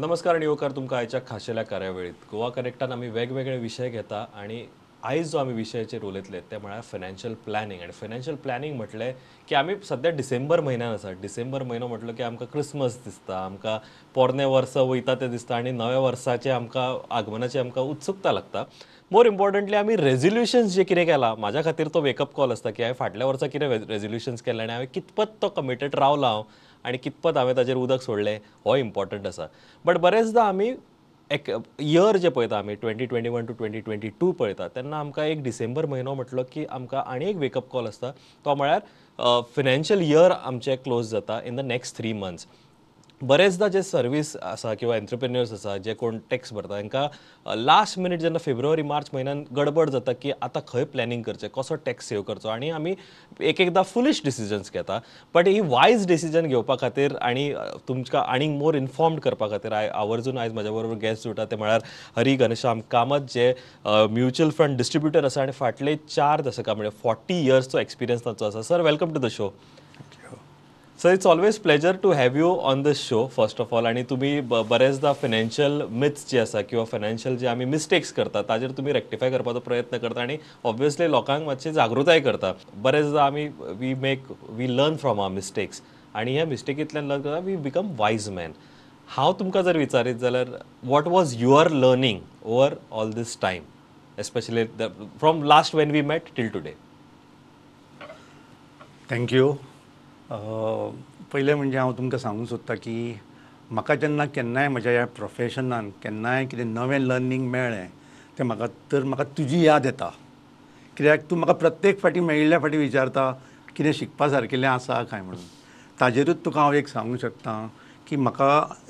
नमस्कार आणि येवकार तुमकां आयच्या खाशेल्या कार्यावळीत गोवा कनेक्टान आमी वेगवेगळे विशय घेता आणि आयज जो आमी विशयाचेर उलयतले ते म्हळ्यार फायनान्शियल प्लॅनिंग आणि फायनान्शियल प्लॅनिंग म्हटलें की आमी सद्या डिसेंबर म्हयन्यान आसा डिसेंबर म्हयनो म्हटलो की आमकां क्रिसमस दिसता आमकां पोरने वर्स वयता तें दिसता आणि नव्या वर्साचे आमकां आगमनाची आमकां उत्सुकता लागता मोर इम्पॉर्टंटली आमी रेझोल्युशन्स जे कितें केला म्हाज्या खातीर तो वेकअप कॉल आसता की हांवें फाटल्या वर्सा कितें रेझोल्युशन्स केले आनी हांवें कितपत तो कमिटेड रावला हांव आणि कितपत हांवें ताजेर उदक सोडलें हो इम्पॉर्टंट आसा बट बरेचदा आमी एक इयर जे पळयता आमी 2021 टू 2022 पळयता तेन्ना आमकां एक डिसेंबर म्हयनो म्हटलो की आमकां आनी एक वेकअप कॉल आसता तो म्हळ्यार फायनान्शियल इयर आमचें क्लोज जाता इन द नेक्स्ट 3 मंथ्स बरेचदा जे सर्वीस आसा किंवा एंटरप्रेन्युअर्स आसा जे कोण टॅक्स भरता तांकां लास्ट मिनीट जेन्ना फेब्रुवारी मार्च म्हयन्यान गडबड जाता की आतां खंय प्लॅनिंग करचें कसो टॅक्स सेव करचो आनी आमी एक एकदां फुलीश डिसिजन्स घेता बट ही वायज डिसिजन घेवपा खातीर आनी तुमकां आनीक मोर इन्फॉर्म्ड करपा खातीर आवर्जून आयज म्हाज्या बरोबर गेस्ट जोडटा ते म्हळ्यार हरी घनश्याम कामत जे म्युच्युअल फंड डिस्ट्रिब्युटर आसा आनी फाटले 4 दशकां म्हणजे 40 इयर्सचो एक्सपिरियन्स तांचो आसा sir welcome to the show so it's always pleasure to have you on this show first of all आणि तुम्ही बरेचदा फायनान्शियल मिथ्स जे आसा किंवा फायनान्शियल जे आमी मिस्टेक्स करता ताजेर तुम्ही रेक्टिफाय करपाचो प्रयत्न करता आणि ऑब्वियसली लोकांक मातशी जागृताय करता बरेचदा आमी we learn from our mistakes आणि ह्या मिस्टेकींतल्यान लर्न करता वी बिकम वायज मॅन हांव तुमकां जर विचारीत जाल्यार what was your learning over all this time especially from last when we met till today thank you पयलें म्हणजे हांव तुमकां सांगूंक सोदतां की म्हाका जेन्ना केन्नाय म्हज्या ह्या प्रोफेशनान केन्नाय कितें नवें लर्निंग मेळ्ळें तें म्हाका तुजी याद येता कित्याक तूं म्हाका प्रत्येक फावटी मेळिल्ल्या फावटी विचारता कितें शिकपा सारकेलें आसा काय म्हणून ताजेरूच तुका हांव एक सांगूंक शकतां की म्हाका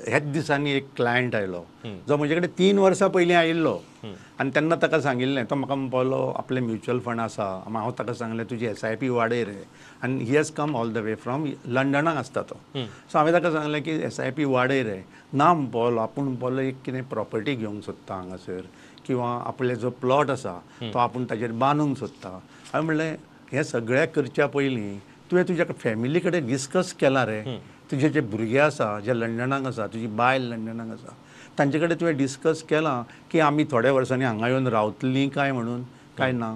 ह्याच दिसांनी एक क्लायंट आयलो जो म्हजे कडेन 3 वर्सां पयलीं आयिल्लो आनी तेन्ना ताका सांगिल्लें तो म्हाका म्हणपालो आपलें म्युच्युअल फंड आसा हांव ताका सांगलें तुजी SIP वाडय रे आनी he has come all the way from लंडनाक आसता तो सो हांवें ताका सांगलें की SIP वाडय रे ना म्हणपालो आपूण म्हणपालो एक कितें प्रॉपर्टी घेवंक सोदता हांगासर किंवा आपले जो प्लॉट आसा तो आपूण ताजेर बांदूंक सोदता हांवें म्हणलें हें सगळें करच्या पयलीं तुवें तुज्या फॅमिली कडेन डिस्कस केलां रे तुजे जे भुरगे आसा जे लंडनाक आसा तुजी बायल लंडनाक आसा तांचे कडेन तुवें डिस्कस केलां की आमी थोड्या वर्सांनी हांगा येवन रावतलीं काय म्हणून काय ना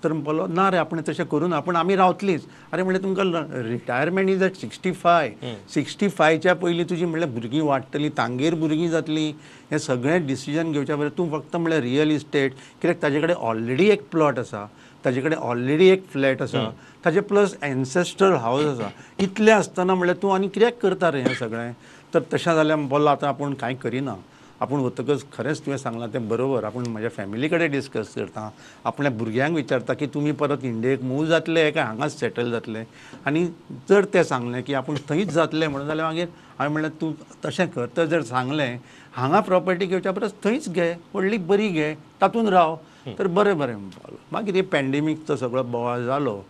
तर म्हणपालो ना रे आपण तशें करूं ना पूण आमी रावतलींच अरे म्हणलें तुमकां रिटायरमेंट इज एट 65 पयलीं तुजी म्हणल्यार भुरगीं वाडटलीं तांगेर भुरगीं जातलीं हें सगळें डिसिजन घेवच्या पयलीं तूं फक्त म्हणल्यार रियल इस्टेट कित्याक ताजे कडेन ऑलरेडी एक प्लॉट आसा ताजे कडेन ऑलरेडी एक फ्लॅट आसा ताजे प्लस एन्सेस्ट्रल हावस आसा इतलें आसतना म्हणल्यार तूं आनी कित्याक करता रे हें सगळें तर तशें जाल्यार बोल्लो आतां आपूण कांय करिना आपूण वतकच खरेंच तुवें सांगलां तें बरोबर आपूण म्हज्या फॅमिली कडेन डिस्कस करता आपल्या भुरग्यांक विचारता की तुमी परत इंडियेक मूव जातले काय हांगाच सेटल जातले आनी जर तें सांगलें की आपूण थंयच जातलें म्हणून जाल्यार मागीर हांवें म्हणलें तूं तशें कर तर जर सांगलें हांगा प्रॉपर्टी घेवच्या परस थंयच घे व्हडली बरी घे तातूंत राव तर बरें म्हणपालो मागीर हे पॅन्डेमीकचो सगळो बोवाळ जालो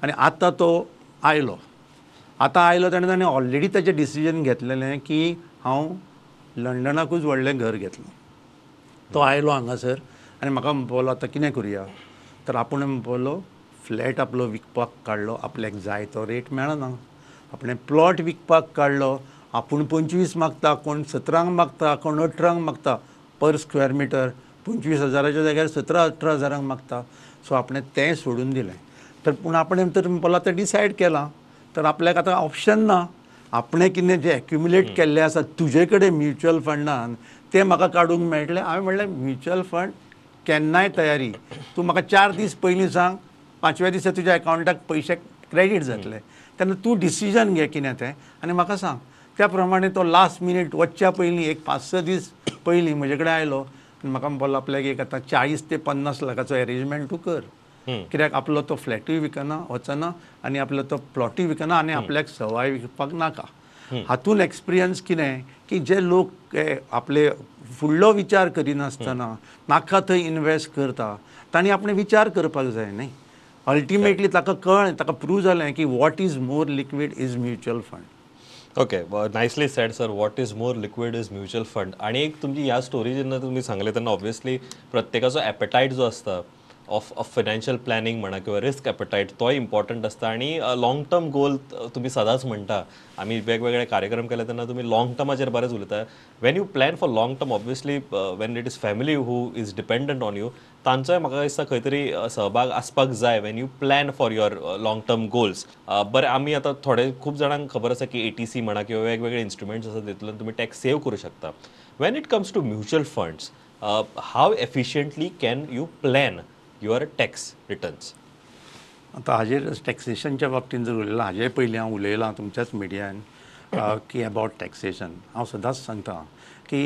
आनी आतां तो आयलो ताणें ऑलरेडी ताचें डिसिजन घेतलेलें की हांव लंडनाकूच व्हडलें घर घेतलो तो आयलो हांगासर आनी म्हाका म्हणपालो आतां कितें करुया तर आपूण म्हणपालो फ्लॅट आपलो विकपाक काडलो आपल्याक जाय तो रेट मेळना आपणें प्लॉट विकपाक काडलो आपूण 25 मागता कोण 17 मागता कोण 18 मागता पर स्क्वेअर मिटर 25,000च्या जाग्यार 17-18 मागता सो आपणें तें सोडून दिलें तर पूण आपणें तर म्हणपालो आतां डिसायड केलां तर आपल्याक आतां ऑप्शन ना आपणें कितें जें एक्युमुलेट केल्लें आसा तुजे कडेन म्युच्युअल फंडान तें म्हाका काडूंक मेळटलें हांवें म्हणलें म्युच्युअल फंड केन्नाय तयारी तूं म्हाका 4 दीस पयलीं सांग 5व्या दिसा तुज्या एकावंटाक पयशे क्रेडीट जातले तेन्ना तूं डिसिजन घे कितें तें आनी म्हाका सांग त्या प्रमाणे तो लास्ट मिनीट वचच्या पयलीं एक 5-6 दीस पयलीं म्हजे कडेन आयलो आनी म्हाका म्हणपालो आपल्याक एक आतां 40 ते 50 लाखाचो एरेंजमेंट तूं कर कित्याक आपलो तो फ्लॅटूय विकना वचना आनी आपलो तो प्लॉटूय विकना आनी आपल्याक सवाय विकपाक नाका हातूंत एक्सपिरियन्स कितें की जे लोक आपले फुडलो विचार करिनासतना नाका थंय इन्वेस्ट करता तांणी आपणे विचार करपाक जाय न्ही अल्टिमेटली ताका कळ्ळें ताका प्रूव जालें की what is more liquid is mutual fund okay nicely said sir what is more liquid is mutual fund आणि एक तुमची ह्या स्टोरी जेन्ना तुम्ही सांगले तेन्ना ऑब्वियसली प्रत्येकाचो एपेटायट जो आसता ऑफ फायनान्शियल प्लॅनिंग म्हणा किंवा रिस्क एपेटायट तोय इम्पॉर्टंट असता आणि लाँग टर्म गोल तुम्ही सदांच म्हणटा आम्ही वेगवेगळे कार्यक्रम केले तेन्ना तुम्ही लाँग टर्माचेर बरेंच उलयता when you plan for long term obviously when it is family who is dependent on you तांचोय म्हाका दिसता खंय तरी सहभाग आसपाक जाय when you plan for your long term goals बरें आमी आतां थोडे खूब जाणांक खबर आसा की ATC म्हणा किंवा वेगवेगळे इन्स्ट्रुमेंट्स आसा तितूंतल्यान तुमी टॅक्स सेव करूं शकता when it comes to mutual funds how efficiently can you plan your tax returns आता हाजेर टॅक्सेशनच्या बाबतींत जर उलयलां हाजे पयलीं हांव उलयलां तुमच्याच मिडियान की अबावट टॅक्सेशन हांव सदांच सांगता की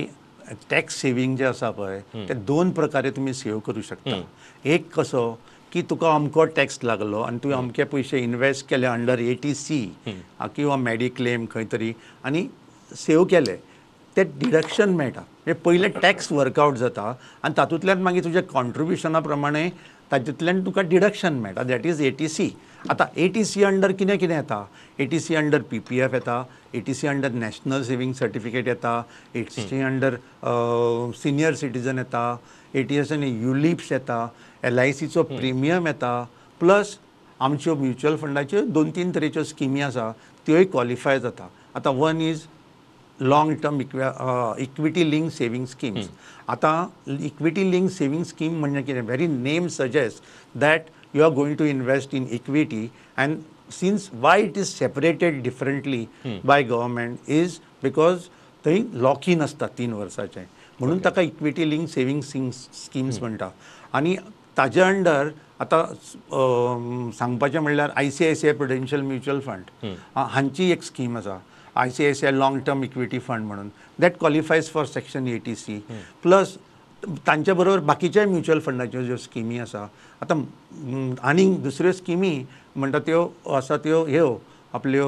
टॅक्स सेवींग जे आसा पळय ते दोन प्रकारे तुमी सेव करूं शकता एक कसो की तुका अमको टॅक्स लागलो आनी तुवें अमके पयशे इन्वेस्ट केले अंडर ATC किंवा मेडिक्लेम खंय तरी आनी सेव केले ते डिडक्शन मेळटा म्हणजे पयले टॅक्स वर्कआवट जाता आनी तातूंतल्यान मागीर तुज्या कॉन्ट्रिब्युशना प्रमाणे तातूंतल्यान तुका डिडक्शन मेळटा दॅट इज ATC आतां ATC अंडर कितें कितें येता ATC अंडर PPF येता ATC under national saving certificate येता ATC अंडर सिनियर सिटीजन येता ATC युलिप्स येता LICचो प्रिमियम येता प्लस आमच्यो म्युच्युअल फंडाच्यो 2-3 तरेच्यो स्किमी आसा त्योय क्वॉलिफाय जाता आतां one is long term equity link saving schemes आतां इक्विटी लिंक सेविंग स्कीम म्हणजे कितें very name suggest that you R going to invest in equity and since why it is separated differently by government is because थंय lock in आसता 3 वर्साचें म्हणून ताका equity link saving schemes म्हणटा आनी ताज्या अंडर आतां सांगपाचें म्हणल्यार ICICI प्रुडेन्शियल म्युच्युअल फंड हांची एक स्कीम आसा ICICI long term equity fund म्हणून that qualifies for section ATC plus तांच्या बरोबर बाकीच्या म्युच्युअल फंडाच्यो ज्यो स्किमी आसा आतां आनीक दुसऱ्यो स्किमी म्हणटा त्यो आसा त्यो ह्यो आपल्यो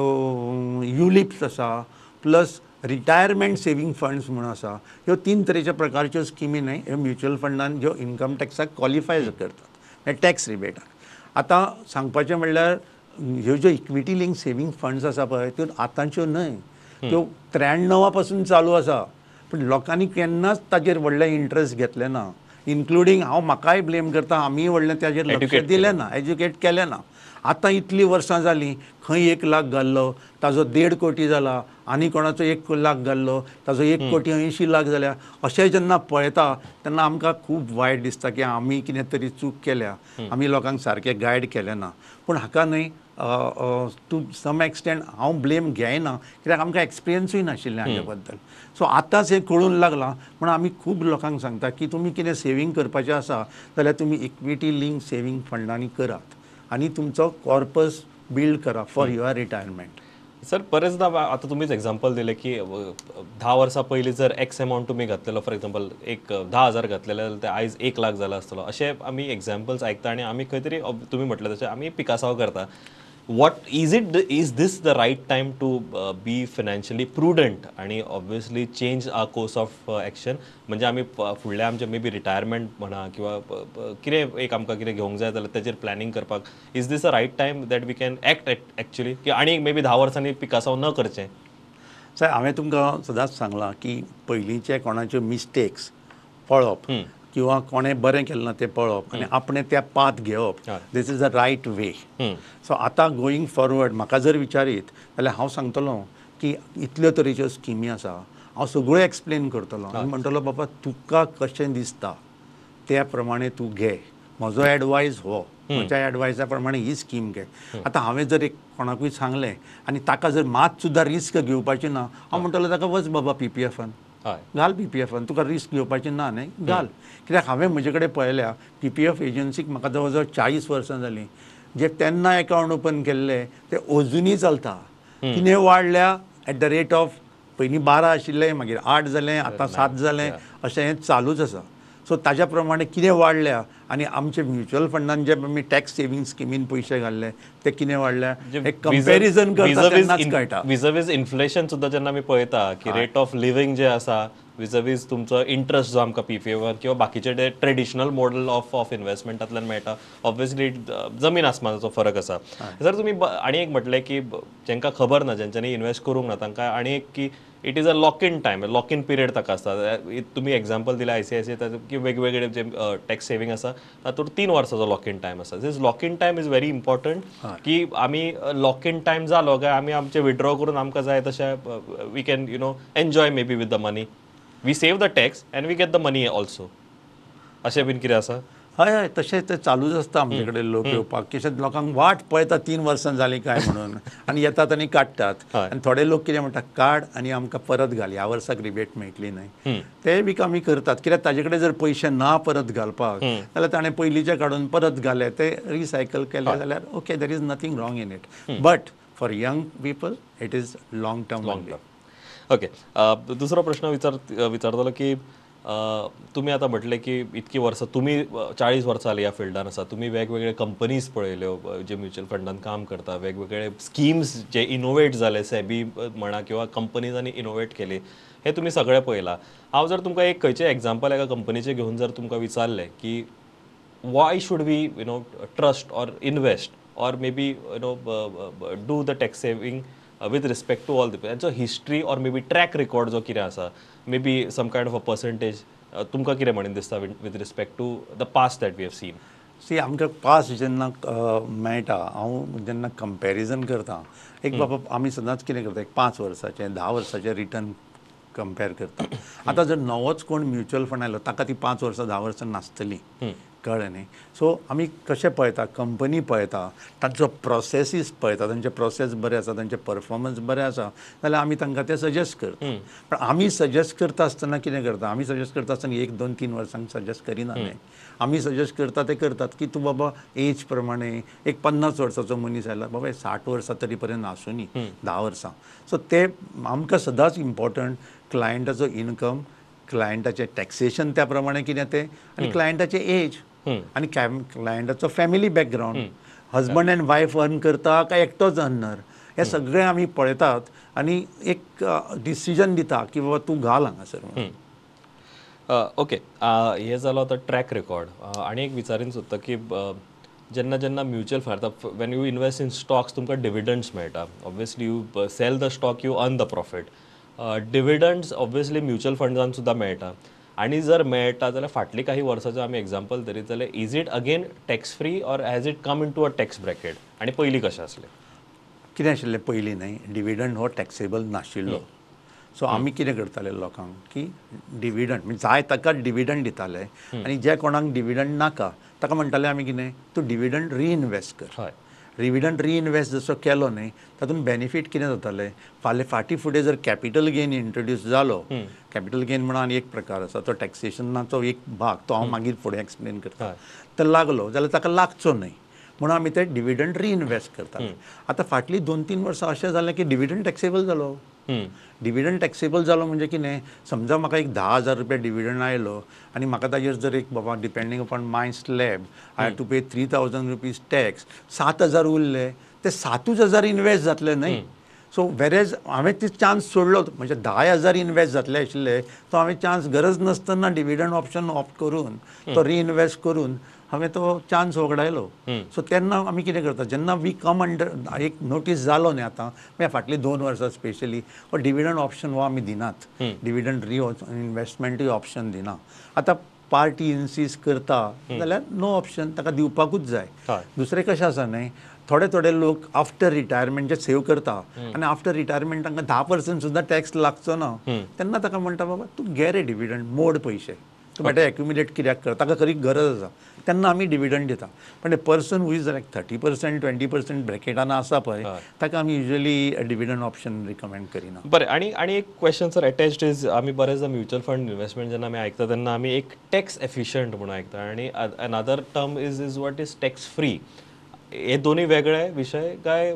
युलिप्स आसा प्लस रिटायरमेंट सेविंग फंड्स म्हणून आसा ह्यो 3 तरेच्या प्रकारच्यो स्किमी न्हय ह्यो म्युच्युअल फंडान ज्यो इन्कम टॅक्साक क्वॉलिफाय करतात टॅक्स रिबेटाक आतां सांगपाचें म्हणल्यार ह्यो ज्यो इक्विटी लिंक सेविंग फंड्स आसा पळय त्यो आतांच्यो न्हय त्यो 93 पासून चालू आसा पूण लोकांनी केन्नाच ताजेर व्हडलें इंट्रस्ट घेतलें ना इन्क्लुडींग हांव म्हाकाय ब्लेम करता आमी व्हडलें ताजेर लक्ष दिलें ना एज्युकेट केलें ना आतां इतलीं वर्सां जालीं खंय 1 लाख घाल्लो ताजो 1.5 कोटी जाला आनी कोणाचो 1 लाख घाल्लो ताजो 1 कोटी 80 लाख जाल्या अशें जेन्ना पळयता तेन्ना आमकां खूब वायट दिसता की आमी कितें तरी चूक केल्या आमी लोकांक सारकें गायड केलें ना पूण हाका न्हय टू सम एक्सटेंट हांव ब्लेम घेयना कित्याक आमकां एक्सपिरियन्सूय नाशिल्लें हाजे बद्दल सो आतांच हें कळून लागलां म्हण आमी खूब लोकांक सांगता की तुमी कितें सेविंग करपाचें आसा जाल्यार तुमी इक्विटी लिंक सेविंग फंडांनी करात आनी तुमचो कॉर्पस बिल्ड करा फॉर युअर रिटायरमेंट सर बरेचदा आता तुम्हीच एक्झाम्पल दिले की 10 वर्सां पयलीं जर एक्स अमाउंट तुम्ही घातलेलो फॉर एक्झाम्पल एक 10,000 घातलेले जाल्यार ते आयज 1 लाख जाला आसतलो अशें आमी एक्झाम्पल्स आयकता आनी आमी खंय तरी तुमी म्हटलें तशें आमी पिकासांव करता what is this the right time to be financially prudent आणि obviously change our course of action म्हणजे आमी फुडल्या आमचे मे बी रिटायरमेंट म्हणा किंवा कितें एक आमकां कितें घेवंक जाय जाल्यार तेजेर प्लॅनिंग करपाक is this a right time that we can act actually की आनी मे बी 10 वर्सांनी पिकासांव न करचें साहेब हांवें तुमकां सदांच सांगलां की पयलींचे कोणाच्यो मिस्टेक्स पळप किंवा कोणें बरें केलें ना तें पळप आनी आपणें त्या पाथ घेवप this is the right way so आतां गोईंग फॉरवर्ड म्हाका जर विचारीत जाल्यार हांव सांगतलो की इतल्यो तरेच्यो स्किमी आसा हांव सगळ्यो एक्सप्लेन करतलो आनी म्हणटलो बाबा तुका कशें दिसता त्या प्रमाणे तूं घे म्हजो एडवायस हो म्हज्या एडवायसा प्रमाणे ही स्कीम घे आतां हांवें जर एक कोणाकूय सांगलें आनी ताका जर मात सुद्दां रिस्क घेवपाची ना हांव म्हणटलो ताका वच बाबा PPFन घाल PPFन तुका रिस्क घेवपाची ना न्हय घाल कित्याक हांवें म्हजे कडेन पळयल्या PPF एजन्सीक म्हाका जवळ जवळ 40 वर्सां जालीं जे तेन्ना अकावंट ओपन केल्ले ते अजुनूय चलता कितें वाडल्या एट द रेट ऑफ पयलीं 12 आशिल्लें मागीर 8 जालें आतां 7 जालें अशें हें चालूच आसा सो ताज्या प्रमाणे कितें वाडल्या आनी आमचे म्युच्युअल फंडान जे आमी टॅक्स सेविंग स्किमीन पयशे घाल्ले ते कितें वाडल्या हे कंपॅरिजन करता तेन्नाच कळटा विजवीज इन्फ्लेशन सुद्दां जेन्ना आमी पळयता की रेट ऑफ लिव्हिंग जे आसा विजवीज तुमचो इंट्रस्ट जो आमकां PPF किंवा बाकीचे जे ट्रेडिशनल मॉडल ऑफ इन्व्हेस्टमेंटांतल्यान मेळटा ऑब्वियसली जमीन आसमानाचो फरक आसा जर तुमी आनी एक म्हटलें की जेंकां खबर ना जेंच्यांनी इन्वेस्ट करूंक ना तांकां आनी एक की it is a lock in time, lock in period ताका आसता. तुम्ही एक्झाम्पल दिला ICICI की वेगवेगळे जे टॅक्स सेव्हिंग आसा तातूंत 3 वर्सांचो लॉक इन टायम आसा. This lock in time is very important की आमी लॉक इन टायम जालो काय आमी आमचे विड्रॉ करून आमकां जाय तशें we can enjoy maybe with the money. We save the tax and we get the money also. अशें बीन कितें आसा? हय हय तशें ते चालूच आसता आमचे कडेन लोक येवपाक. कितें लोकांक वाट पळयता 3 वर्सां जालीं काय म्हणून आनी येतात आनी काडटात. आनी थोडे लोक कितें म्हणटात काड आनी आमकां परत घाल, ह्या वर्साक रिबेट मेळटली न्हय. ते बी आमी करतात. कित्याक ताजे कडेन जर पयशे ना परत घालपाक जाल्यार ताणें पयलींचे काडून परत घाले, ते रिसायकल केले जाल्यार okay, there is nothing wrong in it. But for young people it is long term. Okay. दुसरो प्रश्न विचारतलो की तुम्ही आता म्हटले की इतकी वर्सां तुम्ही 40 वर्सां जाली ह्या फिल्डान आसा. तुम्ही वेगवेगळे कंपनीज पळयल्यो जे म्युच्युअल फंडान काम करता, वेगवेगळे स्किम्स जे इनोवेट जाले, सेबी म्हणा किंवा कंपनीजांनी इनोवेट केली, हे तुम्ही सगळें पळयलां. हांव जर तुमकां एक खंयचें एग्जांपल एका कंपनीचें घेवन जर तुमकां विचारलें की why should we trust or invest or maybe do the tax saving with respect to all the so history or maybe track record जो कितें आसा, maybe some kind of a percentage तुमकां कितें म्हणून दिसता with respect to the past that we have seen? See आमकां पास जेन्ना मेळटा, हांव जेन्ना कंपॅरिजन करता, एक बाबा आमी सदांच कितें करता, एक 5 वर्साचें 10 वर्साचें रिटर्न कंपेर करता. आतां जर नवोच कोण म्युच्युअल फंड आयलो ताका ती 5 वर्सां 10 वर्सां नासतली, कळ्ळें न्ही. सो आमी कशें पळयता, कंपनी पळयता, तांचो प्रोसेसीस पळयता, तांचे प्रोसेस बरे आसा, तांचे परफॉर्मन्स बरे आसा जाल्यार आमी तांकां ते सजेस्ट करता. पण आमी सजेस्ट करता आसतना कितें करता, आमी सजेस्ट करता आसतना 1, 2, 3 वर्सांक सजेस्ट करिना न्ही. आमी सजेस्ट करता ते करतात की तूं बाबा एज प्रमाणे एक 50 वर्साचो मनीस आयला, बाबा 60 वर्सां तरी पर्यंत आसूं न्ही, 10 वर्सां. सो ते आमकां सदांच इम्पॉर्टंट क्लायंटाचो इनकम, क्लायंटाचें टॅक्सेशन त्या प्रमाणे कितें तें, आनी क्लायंटाचें एज आनी क्लायंटाचो family background, husband and wife earn करता काय एकटोच अर्नर, हें सगळें आमी पळयतात आनी एक डिसिजन दिता की बाबा तूं घाल हांगासर. ओके. हे जालो आतां ट्रॅक रेकॉर्ड. आनी एक विचारीन सोदता की जेन्ना जेन्ना mutual fund, when you invest in stocks तुमकां डिविडंड्स मेळटा. Obviously you sell the stock, you earn the profit. Dividends obviously mutual फंडान सुद्दां मेळटा. आनी जर मेळटा जाल्यार फाटली काही वर्सांचो आमी एग्जांपल धरीत जाल्यार is it again tax free or has it come in to a tax bracket? आनी पयलीं कशें आसलें? कितें आशिल्लें पयलीं न्हय, डिविडंड हो टॅक्सेबल नाशिल्लो. सो आमी कितें करताले लोकांक की डिविडंड म्हणजे जाय ताका डिविडंड दिताले, आनी जे कोणाक डिविडंड नाका ताका म्हणटाले आमी कितें, तूं डिविडंड रिइनवेस्ट कर. हय. डिविडंड रिइनवेस्ट जसो केलो न्ही, तातूंत बेनिफीट कितें जातालें, फाटीं फुडें जर कॅपिटल गेन इंट्रोड्यूस जालो, कॅपिटल गेन म्हणून आनी एक प्रकार आसा, तो टॅक्सेशनाचो एक भाग, तो हांव मागीर फुडें एक्सप्लेन करता, तर लागलो जाल्यार ताका लागचो न्हय म्हणून आमी ते डिविडंड रिइनवेस्ट करताले. आतां फाटलीं 2-3 वर्सां अशें जालें की डिविडंड टॅक्सेबल जालो. डिविडंड टॅक्सेबल जालो म्हणजे कितें, समजा म्हाका एक 10,000 रुपया डिविडंड आयलो आनी म्हाका ताजेर जर एक बाबा depending upon my slab I have to pay 3,000 rupees tax, 7,000 उरले, ते 7,000 इन्वेस्ट जातले न्हय. सो वेरेज हांवें ती चान्स सोडलो, म्हणजे 10,000 इन्वेस्ट जातले आशिल्ले, तो हांवें चान्स गरज नासतना डिविडंड ऑप्शन ऑप्ट करून तो रिइनवेस्ट करून हांवें तो चान्स वगडायलो. सो तेन्ना आमी कितें करता, जेन्ना वी कम अंडर एक नोटीस जालो न्ही आतां, मागीर फाटलीं 2 वर्सां स्पेशली हो डिविडंड ऑप्शन हो आमी दिनात, डिविडंड इन्वेस्टमेंटूय ऑप्शन दिना. आतां पार्टी इन्सिस्ट करता जाल्यार नो ऑप्शन, ताका दिवपाकूच जाय. दुसरें कशें आसा न्हय, थोडे लोक आफ्टर रिटायरमेंट जे सेव करता आनी आफ्टर रिटायरमेंट तांकां 10% सुद्दां टॅक्स लागचो ना, तेन्ना ताका म्हणटा बाबा तूं घे रे डिविडंड, मोड पयशे, तूं बेटा एक्युमुलेट कित्याक कर, ताका खरी गरज आसा, तेन्ना आमी डिविडंड दिता. पण पर्सन हू इज लायक 30%, 20% ब्रॅकेटान आसा पळय, ताका आमी युजली डिविडंड ऑप्शन रिकमेंड करिना. बरें. आनी एक क्वेश्चन सर अटॅच्ड इज, आमी बरेचदा म्युच्युअल फंड इन्वेस्टमेंट जेन्ना आमी आयकता तेन्ना आमी एक टॅक्स एफिशियंट म्हणून आयकता, आनी another term is what is tax free. हे दोन्ही वेगळे विशय काय,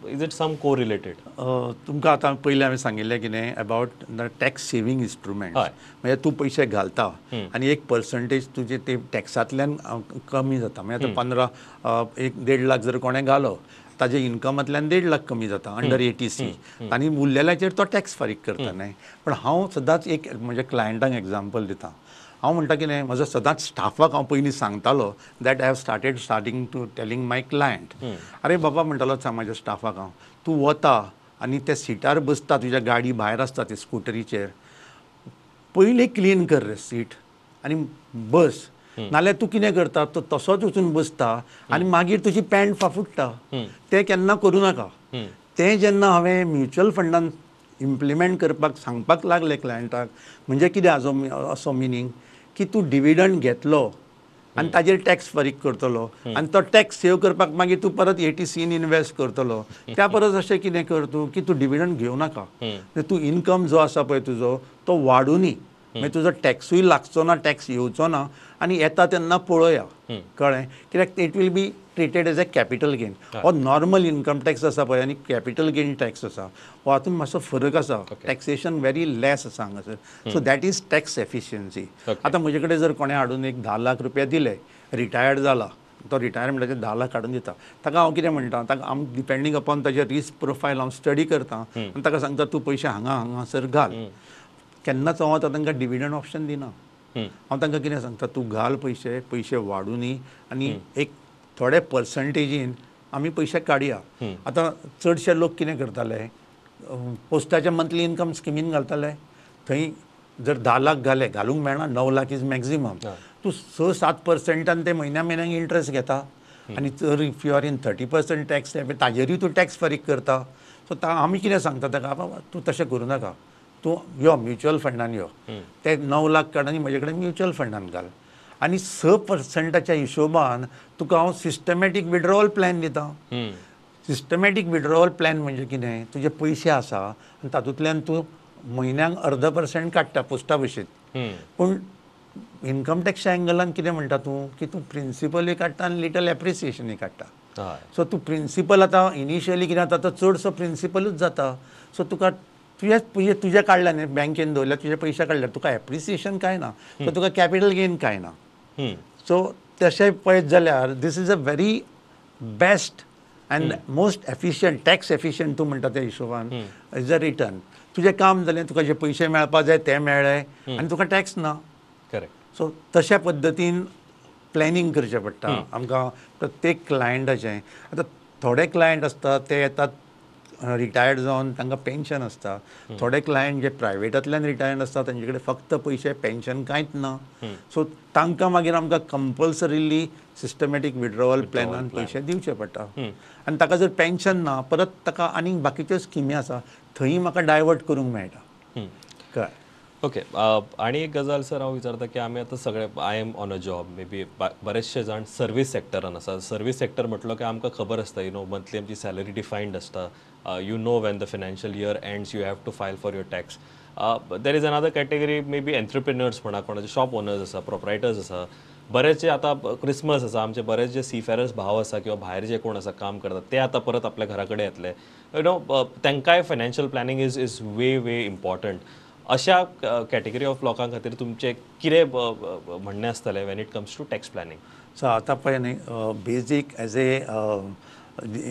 इज इट सम को रिलेटेड? तुमकां आतां पयलीं हांवें सांगिल्लें कितें about the tax saving instrument, म्हणजे तूं पयशे घालता आनी एक पर्संटेज तुजे ते टॅक्सांतल्यान कमी जाता. म्हणजे आतां 1.5 लाख जर कोणें घालो, ताजे इन्कमांतल्यान 1.5 लाख कमी जाता अंडर ATC, आनी उरलेल्याचेर तो टॅक्स फारीक करता न्हय. पण हांव सदांच एक म्हणजे क्लायंटांक एग्जांपल दिता. हांव म्हणटा कितें, म्हजो सदांच स्टाफाक हांव पयलीं सांगतालो that I have starting to telling my client, अरे बाबा म्हणटालो सांग म्हाज्या स्टाफाक हांव, तूं वता आनी त्या सिटार बसता तुज्या गाडी भायर आसता ते स्कुटरीचेर पयलीं क्लीन कर रे सीट आनी बस नाल्यार तूं कितें करता तो तसोच वचून बसता आनी मागीर तुजी पॅन्ट फाफुडटा तें केन्ना करूं नाका तें जेन्ना हांवें म्युच्युअल फंडान इम्प्लिमेंट करपाक सांगपाक लागले क्लायंटाक म्हणजे कितें असो मिनींग की तूं डिविडंड घेतलो आनी ताजेर टॅक्स फारीक करतलो आनी तो टॅक्स सेव करपाक मागीर तूं परत ATCन इन्वेस्ट करतलो त्या परस अशें कितें कर तूं की तूं डिविडंड घेवं नाका तूं इनकम जो आसा पळय तुजो तो वाडुनी मागीर तुजो टॅक्सूय लागचो ना टॅक्स येवचो ना आनी येता तेन्ना पळोवया कळ्ळें कित्याक it will be treated as a capital gain हो नॉर्मल इनकम टॅक्स आसा पळय आनी कॅपिटल गेन टॅक्स आसा हो हातूंत मातसो फरक आसा टॅक्सेशन व्हेरी लेस आसा हांगासर so that is tax efficiency आतां म्हजे कडेन जर कोणें हाडून एक 10 लाख रुपया दिले रिटायर्ड जाला तो रिटायरमेंटाचे 10 लाख काडून दिता ताका हांव कितें म्हणटा ताका हांव डिपेंडींग अपॉन ताजें रिस्क प्रोफायल हांव स्टडी करता आनी ताका सांगता तूं पयशे हांगासर घाल केन्नाच हांव आतां तांकां डिविडंड ऑप्शन दिना हांव तांकां कितें सांगता तूं घाल पयशे वाडुनी आनी एक थोडे पर्संटेजीन आमी पयशे काडया आतां चडशे लोक कितें करताले पोस्टाच्या मंथली इनकम स्किमीन घालताले थंय जर 10 लाख घालूंक मेळना 9 लाख इज मॅक्झिमम तूं 6-7% ते म्हयन्याक इंट्रस्ट घेता आनी जर if you are in 30% tax ताजेरूय तूं टॅक्स फारीक करता सो आमी कितें सांगता ताका बाबा तूं तशें करूं नाका तूं यो म्युच्युअल फंडान यो ते 9 लाख काड आनी म्हजे कडेन म्युच्युअल फंडान घाल आनी 6%च्या हिशोबान तुका हांव सिस्टमॅटीक विड्रॉवल प्लॅन दिता सिस्टमॅटीक विड्रॉवल प्लॅन म्हणजे कितें तुजे पयशे आसा आनी तातूंतल्यान तूं म्हयन्याक 0.5% काडटा पोस्टा भशेन पूण इनकम टॅक्सच्या एंगलान कितें म्हणटा तूं की तूं प्रिंसिपलूय काडटा आनी लिटल एप्रिसिएशनूय काडटा सो तूं प्रिंसिपल आतां इनिशियली कितें जाता तो चडसो प्रिंसिपलूच जाता सो तुका तुजेच पयशे तुजे काडल्या न्ही बँकेन दवरल्यार तुजे पयशे काडल्यार तुका एप्रिसिएशन कांय ना सो तुका कॅपिटल गेन कांय ना सो तशें पळयत जाल्यार this is a very best and most efficient tax efficient तूं म्हणटा त्या हिशोबान इज अ रिटर्न तुजें काम जालें तुका जे पयशे मेळपा जाय ते मेळ्ळे आनी तुका टॅक्स ना करेक्ट सो तशा पद्दतीन प्लॅनिंग करचें पडटा आमकां प्रत्येक क्लायंटाचें आतां थोडे क्लायंट आसता ते येतात रिटायर्ड जावन तांकां पेन्शन आसता थोडे क्लायंट जे प्रायवेटांतल्यान रिटायर्ड आसता तांचे कडेन फक्त पयशे पेन्शन कांयच ना सो तांकां मागीर आमकां कंपल्सरिली सिस्टमॅटीक विड्रॉवल प्लॅनान पयशे दिवचे पडटा आनी ताका जर पेन्शन ना परत ताका आनीक बाकीच्यो स्किमी आसा थंय म्हाका डायवर्ट करूंक मेळटा कळ्ळें ओके आणि एक गजाल सर हांव विचारता की आमी आतां सगळे I am on a job maybe बरेचशे जाण सर्वीस सेक्टरान आसा सर्वीस सेक्टर म्हटलो की आमकां खबर आसता यू नो मंथली आमची सॅलरी डिफायन्ड आसता you know when the financial year ends you have to file for your tax there is another category may be entrepreneurs म्हणा कोणाचे शॉप ओनर्स आसा प्रोप्रायटर्स आसा बरेचशे आतां क्रिसमस आसा आमचे बरेच जे सीफेरर्स भाव आसा किंवा भायर जे कोण आसा काम करतात ते आतां परत आपल्या घरा कडेन येतले यू नो तांकांय financial planning is way important अशा कॅटेगरी ऑफ लोकां खातीर तुमचें कितें म्हणणें आसतलें when it comes to tax planning so आतां पळय न्ही basic as a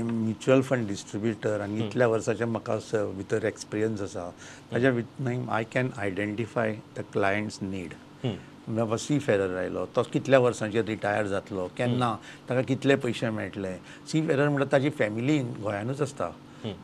mutual fund distributor आनी इतल्या वर्साचे म्हाका भितर एक्सपिरियन्स आसा ताज्या भितर I can identify the clients need बाबा सी फेरर आयलो तो कितल्या वर्सांचेर रिटायर जातलो केन्ना ताका कितले पयशे मेळटले सी फेरर म्हणटा ताजी फॅमिली गोंयानूच आसता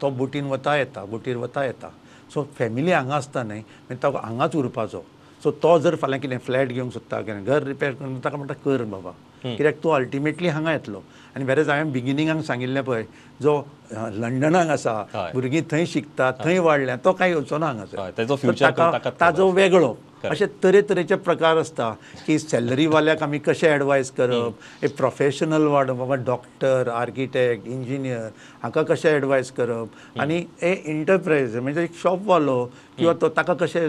तो बोटीन वता येता सो फॅमिली हांगा आसता न्ही मागीर तो हांगाच उरपाचो सो तो जर फाल्यां कितें फ्लॅट घेवंक सोदता कितें घर रिपेर करून ताका म्हणटा कर बाबा कित्याक तूं अल्टिमेटली हांगा येतलो आनी वेरेज हांवें बिगिनिंगाक सांगिल्लें पळय जो लंडनाक आसा भुरगीं थंय शिकतात थंय वाडल्या तो कांय येवचो ना हांगासर ताजो वेगळो अशे तरेतरेचे प्रकार आसता की सॅलरीवाल्याक आमी कशें एडवायज करप एक प्रोफेशनल वाड बाबा डॉक्टर आर्किटेक्ट इंजिनियर हाका कशें एडवायज करप आनी हे इंटरप्रायज म्हणजे एक शॉपवालो किंवा तो ताका कशें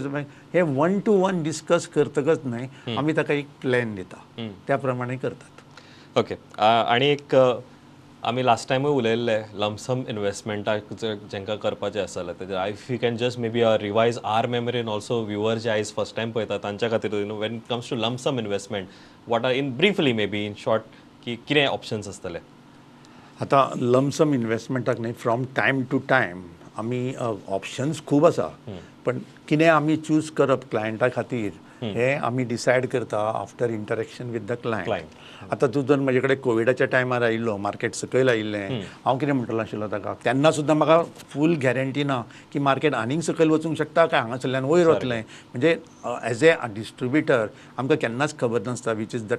हे 1 to 1 डिस्कस करतकच न्हय आमी ताका एक प्लॅन दिता त्या प्रमाणे करतात ओके आणि एक आमी लास्ट टायमूय उलयल्ले लमसम इन्वेस्टमेंटाक जेंकां करपाचें आसलें तेजेर if you can just may be revise our मेमरीन ऑल्सो व्ह्युअर जे आयज फर्स्ट टायम पळयता तांच्या खातीर you know when it comes to lump sum investment what are in briefly may be in short की कितें ऑप्शन्स आसतले आतां लमसम इन्वेस्टमेंटाक न्ही फ्रॉम टायम टू टायम आमी ऑप्शन्स खूब आसा पण कितें आमी चूज करप क्लायंटा खातीर हे आमी डिसायड करता after interaction with the client. Client. आतां तूं जर म्हजे कडेन कोविडाच्या टायमार आयिल्लो, मार्केट सकयल आयिल्लें, हांव कितें म्हणटलो आशिल्लो ताका, तेन्ना सुद्दां म्हाका फूल गॅरंटी ना की मार्केट आनीक सकयल वचूंक शकता काय हांगासरल्यान वयर वतलें. म्हणजे एज ए डिस्ट्रिब्युटर आमकां केन्नाच खबर नासता which is the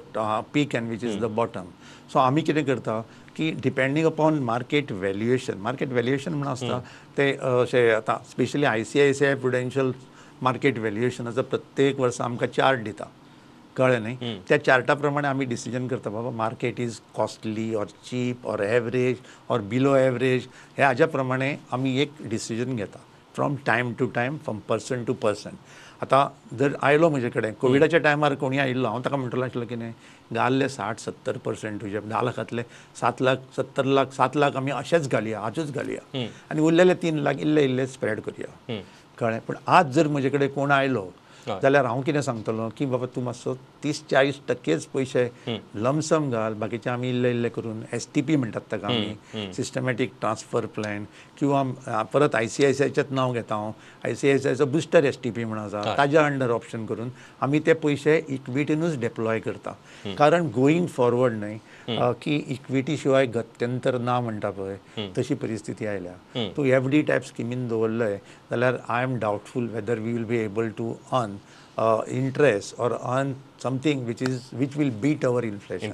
peak end which is the bottom. So आमी कितें करता की डिपेंडींग अपॉन मार्केट व्हॅल्युएशन म्हणून आसता ते अशें आतां स्पेशली ICICI प्रुडेन्शियल मार्केट व्हॅल्युएशनाचो प्रत्येक वर्सा आमकां चार्ट दिता, कळ्ळें न्ही. त्या चार्टा प्रमाणे आमी डिसिजन करता बाबा market is costly or cheap or average or below average. हे हाज्या प्रमाणे आमी एक डिसिजन घेता from time to time, from person to person. आतां जर आयलो म्हजे कडेन कोविडाच्या टायमार कोणी आयिल्लो, हांव ताका म्हणटलो आशिल्लो कितें घाल्ले 60-70% तुजे 10 लाखांतले 7 लाख 70 लाख 7 लाख आमी अशेंच घालया, आजूच घालया आनी उरलेले 3 लाख इल्ले इल्ले स्प्रेड करया, कळ्ळें. पूण आज जर म्हजे कडेन कोण आयलो जाल्यार हांव कितें सांगतलो की बाबा तूं मातसो 30-40% पयशे लमसम घाल, बाकीचे आमी इल्ले इल्ले करून STP म्हणटात ताका आमी, सिस्टमॅटीक ट्रान्सफर प्लॅन, किंवा परत ICICIचेंच नांव घेता हांव, ICICIचो बुस्टर STP म्हणून आसा, ताज्या अंडर ऑप्शन करून आमी ते पयशे इक्विटीनूच डिप्लॉय करता. कारण गोईंग फॉरवर्ड न्हय की इक्विटी शिवाय गत्यंतर ना म्हणटा पळय तशी परिस्थिती आयल्या. तूं FD टायप स्किमीन दवरलय जाल्यार I am doubtful whether we will be able to earn interest or earn something which will beat our inflation.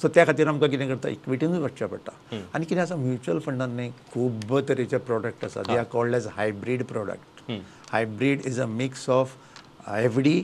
So त्या खातीर आमकां कितें करता इक्विटीनूच वचचें पडटा. आनी कितें आसा म्युच्युअल फंडान न्ही खूब तरेचे प्रोडक्ट आसा, they are called as hybrid product. Hybrid is a mix of FD,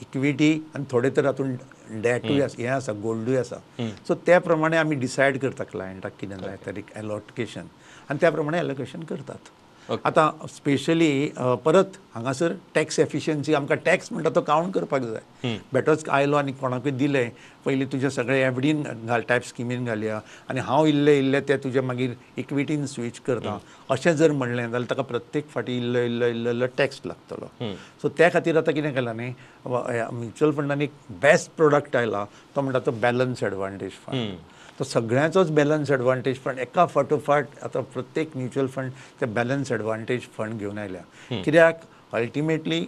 equity आनी थोडे तर हातूंत डेटूय हें आसा, गोल्डूय आसा. सो त्या प्रमाणे आमी डिसायड करता क्लायंटाक कितें जाय तर एलोकेशन, आनी त्या प्रमाणे एलोकेशन करतात. आतां स्पेशली परत हांगासर टॅक्स एफिशियन्सी, आमकां टॅक्स म्हणटा तो कावंट करपाक जाय. बेटोच आयलो आनी कोणाकूय दिलें, पयलीं तुजें सगळें FDन घाल, टायप स्किमीन घालया आनी हांव इल्ले इल्ले ते तुजे मागीर इक्विटीन स्विच करता अशें जर म्हणलें जाल्यार ताका प्रत्येक फाटी इल्लो इल्लो इल्लो इल्लो टॅक्स लागतलो. सो त्या खातीर आतां कितें केलां न्ही, म्युच्युअल फंडान एक बेस्ट प्रोडक्ट आयला तो म्हणटा तो बॅलन्स एडवांटेज फंड. तो सगळ्यांचोच बॅलन्स एडवांटेज फंड एका फाटोफाट आतां प्रत्येक म्युच्युअल फंड ते बॅलन्स एडवांटेज फंड घेवन आयल्या. कित्याक अल्टिमेटली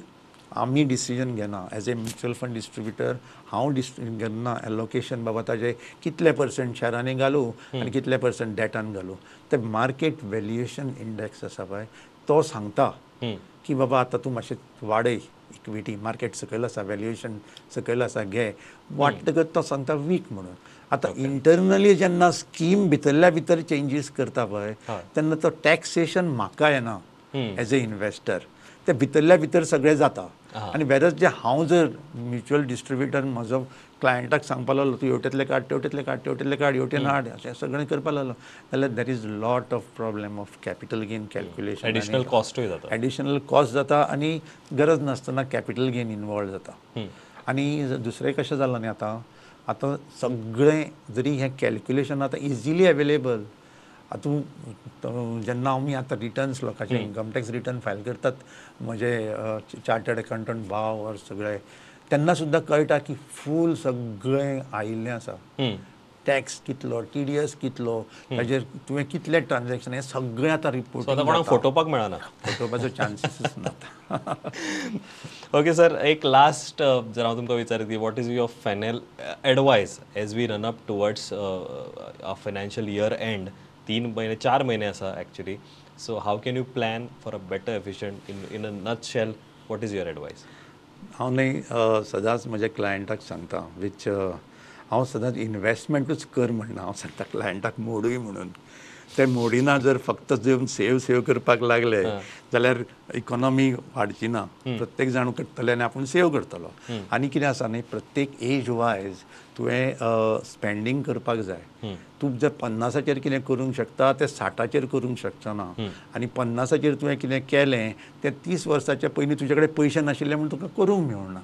आमी डिसिजन घेना age a mutual fund distributor, हांव घेना एलोकेशन बाबा ताजे कितले % शेअरांनी घालूं आनी कितले % डेटान घालूं. ते मार्केट व्हॅल्युएशन इंडेक्स आसा पळय तो सांगता की बाबा आतां तूं मातशें वाडय इक्विटी, मार्केट सकयल आसा, व्हॅल्युएशन सकयल आसा, घे. वाडटकच तो सांगता वीक म्हणून. आतां इंटरनली जेन्ना स्कीम भितरल्या भितर चेंजीस करता पळय तेन्ना तो टॅक्सेशन म्हाका येना एज ए इन्वेस्टर, ते भितरल्या भितर सगळें जाता. आनी वेरज जे हांव जर म्युच्युअल डिस्ट्रिब्युटर म्हजो क्लायंटाक सांगपा लागलो तूं हेवटेंतले काड, तेवटेंतले काड, तेवटेंतले काड, हेवटेन हाड, अशें सगळें करपा लागलो जाल्यार there is lot of problem of capital gain calculation, additional कॉस्टूय जाता, एडिशनल कॉस्ट जाता आनी गरज नासतना कॅपिटल गेन इनवॉल्व जाता. आनी दुसरें कशें जालां न्ही आतां सगळें जरी हें कॅल्क्युलेशन आतां इजिली अवेलेबल. आतां जेन्ना आमी आतां रिटर्न्स लोकांचे इन्कम टॅक्स रिटर्न फायल करतात म्हजे चार्टर्ड अकावंटंट भाव ऑर सगळे, तेन्ना सुद्दां कळटा की फूल सगळें आयिल्लें आसा. टॅक्स कितलो, TDS कितलो, ताजेर तुवें कितले ट्रान्जॅक्शन, हें सगळें आतां रिपोर्ट कोणाक फोटोवपाक मेळना, फोटोवपाचो चान्सीस नात. ओके सर, एक लास्ट जर हांव तुमकां विचारीत की what is your final advice as we run up towards a financial year end 4 महिने आसा actually. So how can you plan for a better efficient in a nutshell, what is your advice? हांव न्ही सदांच म्हज्या क्लायंटाक सांगता which हांव सदांच इन्वेस्टमेंटूच कर म्हणना, हांव सांगता क्लायंटाक मोडूय म्हणून. ते मोडिना जर फक्त जेवन सेव करपाक लागले जाल्यार इकॉनॉमी वाडची ना. प्रत्येक जाण करतले आनी आपूण सेव करतलो. आनी कितें आसा न्ही, प्रत्येक एज वायज तुवें स्पेंडींग करपाक जाय. तूं जर 50चेर कितें करूंक शकता तें 60चेर करूंक शकचो ना. आनी 50चेर तुवें कितें केलें तें 30 वर्साच्या पयलीं तुजे कडेन पयशे नाशिल्ले म्हूण तुका करूंक मेळना.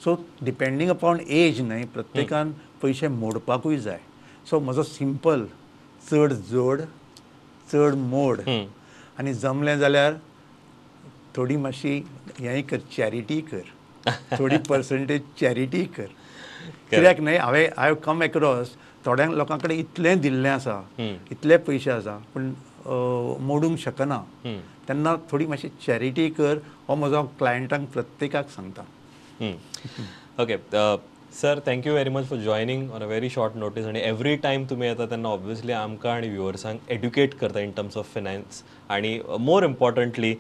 सो डिपेंडींग अपॉन एज न्हय, प्रत्येकान पयशे मोडपाकूय जाय. सो म्हजो सिंपल, चड जोड, चड मोड, आनी जमलें जाल्यार थोडी मातशी हेंय कर, चॅरिटी कर, थोडी पर्संटेज चॅरिटी कर. कित्याक न्हय, हांव हॅव कम एक्रॉस थोड्या लोकां कडेन इतलें दिल्लें आसा, इतले पयशे आसा पूण मोडूंक शकना. तेन्ना थोडी मातशी चॅरिटी कर, हो म्हजो क्लायंटांक प्रत्येकाक सांगता. Okay sir, thank you very much for joining on a very short notice. आणि एवरी टायम तुम्ही येता तेन्ना ऑब्वियसली आमकां आणि व्ह्युअर्सांक एड्युकेट करता इन टर्म्स ऑफ फायनान्स. आणि मोर इम्पॉर्टंटली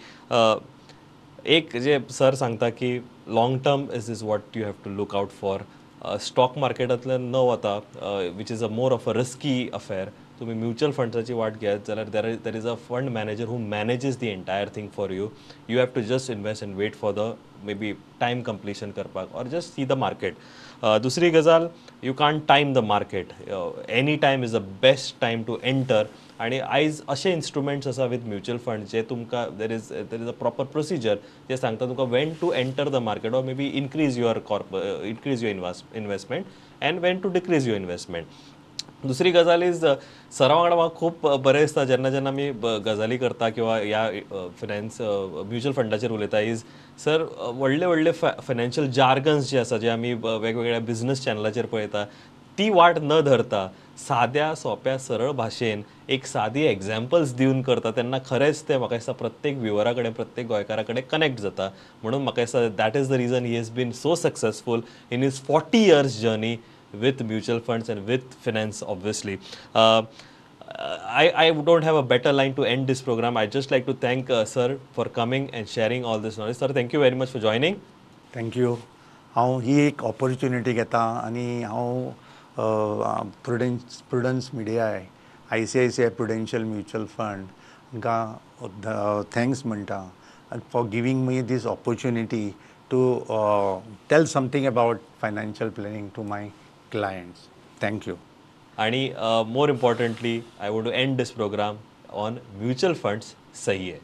एक जे सर सांगता की long term is what you have to look out for. Stock मार्केटांतल्यान न वता which is a more of a risky affair, तुम्ही म्युच्युअल फंड्साची वाट घेत जाल्यार there is a fund manager who manages the entire thing for you. You have to just invest and wait for the may be time completion करपाक or just see the market. दुसरी गजाल, you can't time the market. Any time is the best time to enter. आणि आयज असे instruments आसा with mutual fund जे तुमकां there is a proper procedure जे सांगता तुमकां when to enter the market or maybe increase your investment and when to decrease your investment. दुसरी गजाल इज सरा वांगडा म्हाका खूब बरें दिसता जेन्ना जेन्ना आमी गजाली करता किंवा ह्या फायनान्स म्युच्युअल फंडाचेर उलयता. इज सर व्हडले व्हडले फायनान्शियल जार्गन्स जे आसा जे आमी वेगवेगळ्या बिझनस चॅनलाचेर पळयता ती वाट न धरता साद्या सोप्या सरळ भाशेन एक सादी एग्जाम्पल्स दिवन करता तेन्ना खरेंच ते म्हाका दिसता प्रत्येक व्ह्युअरा कडेन प्रत्येक गोंयकारा कडेन कनेक्ट जाता. म्हणून म्हाका दिसता that is the reason he has been so successful in his 40 years journey with mutual funds and with finance, obviously. I don't have a better line to end this program. I'd just like to thank sir for coming and sharing all this knowledge. Sir, thank you very much for joining. Thank you. हांव ही एक opportunity घेता आनी हांव Prudence मिडियाय ICICI Prudential mutual fund हांकां thanks म्हणटा for giving me this opportunity to tell something about financial planning to my clients. Thank you. And more importantly, I want to end this program on mutual funds. सही है.